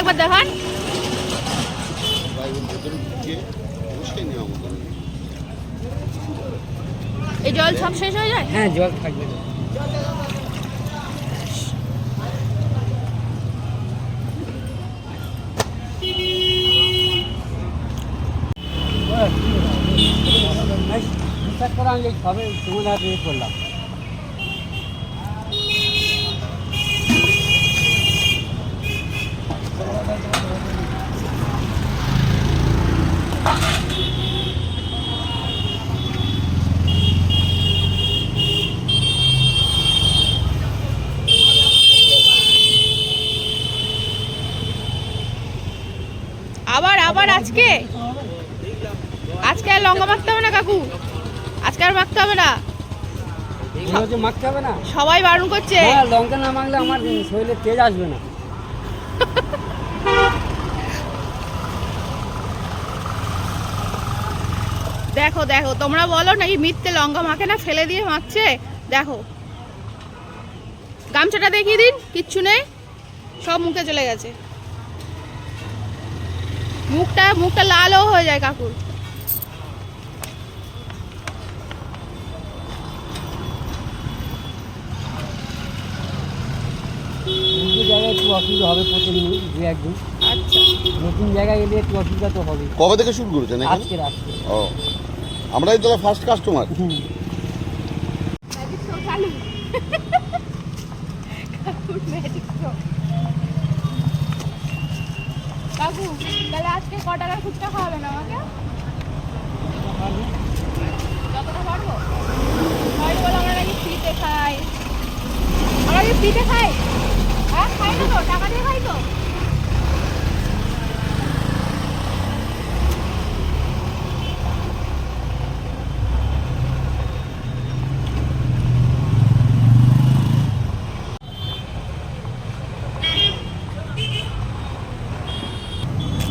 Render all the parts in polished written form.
একবার দেখান। এই জল সব শেষ হয়ে যায়? হ্যাঁ, জল থাকবে। বিশ্বাস করা আমি সবে তোমার হাতে করলাম। আবার আবার আজকে আর লঙ্কা মাখতে হবে না কাকু, আজকে আর মাখতে হবে না। মাখতে হবে না, সবাই বারণ করছে। লঙ্কা না মাখলে আমার শরীরে তেজ আসবে না। দেখো দেখো, তোমরা বলো নাকি মিথ্যে লঙ্কা মাখে না, ফেলে দিয়ে মাখছে। দেখো গামছাটা দেখিয়ে দিন, কিচ্ছু নেই, সব মুখে চলে গেছে। মুখটা লালও হয়ে যায় কাকুর। জায়গায় একটু অসুবিধা হবে প্রতিদিন, দু একদিন। আচ্ছা, নতুন জায়গায় এলে একটু অসুবিধা তো হবে। কবে থেকে শুরু করেছেন? আজকে। ও, আমরাই তো ফার্স্ট কাস্টমার। কাকু তাহলে আজকে ক টাকার ফুচকা খাওয়াবেন আমাকে? যতটা পারবো। সবাই বলো আমরা নাকি ফ্রিতে খাই। আমরা কি ফ্রিতে খাই? হ্যাঁ, খাই না তো, টাকা দিয়ে খাই তো।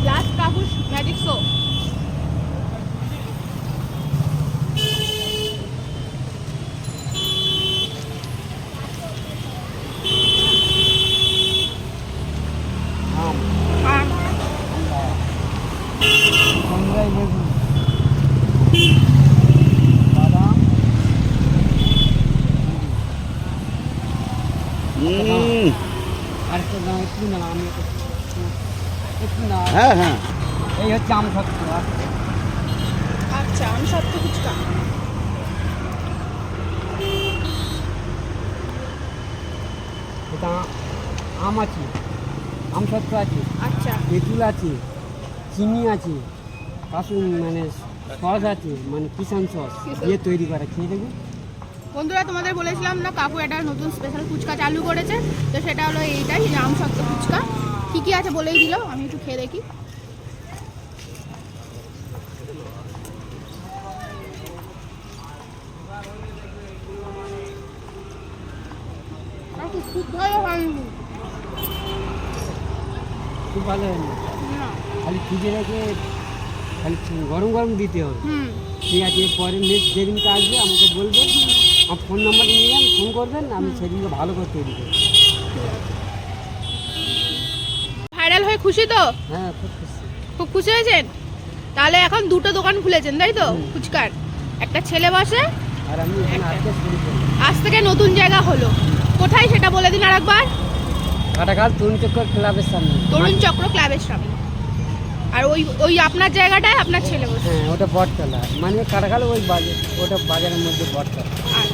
লাস্ট কাকুর ম্যাজিক শো। হ্যাঁ হ্যাঁ, এই হচ্ছে আমসত্ত্ব। আচ্ছা, আমি সত্য ফুচকা। এটা আম আছে, আমসত্ত্ব আছে, আচ্ছা, তেঁতুল আছে, চিনি আছে, মানে সস আছে, মানে কিষান সস দিয়ে তৈরি করা। খেয়ে দেখুন বন্ধুরা, তোমাদের বলেছিলাম না কাকু একটা নতুন স্পেশাল ফুচকা চালু করেছে, তো সেটা হলো এইটাই, আম সত্য ফুচকা। কী কী আছে বলেই দিল, আমি একটু খেয়ে দেখি। খুব ভালো হয়নি, খুব ভালো হয়নি। না। খালি ফ্রিজে রেখে খালি গরম গরম দিতে হবে। ঠিক আছে, পরে নেক্সট যেদিনকে আসবে আমাকে বলবেন, আমার ফোন নাম্বারটা নিয়ে যান, ফোন করবেন, আমি সেদিনকে ভালো করে তৈরি করব। ভাইরাল হয়ে খুশি তো? হ্যাঁ, খুব খুশি। খুব খুশি হয়েছেন? তাহলে এখন দুটো দোকান খুলেছেন তাই তো ফুচকার? একটা ছেলে বসে, আর আমি এখানে আজকে শুরু করলাম। আজ থেকে নতুন জায়গা হলো। কোথায় সেটা বলে দিন আরেকবার। কাটাখাল তরুণ চক্র ক্লাবের সামনে। তরুণ চক্র ক্লাবের সামনে। আর ওই আপনার জায়গাটায় আপনার ছেলে বসে? হ্যাঁ, ওটা বটতলা, মানে কাটাখাল ওই বাজার, ওটা বাজারের মধ্যে বটতলা। আচ্ছা।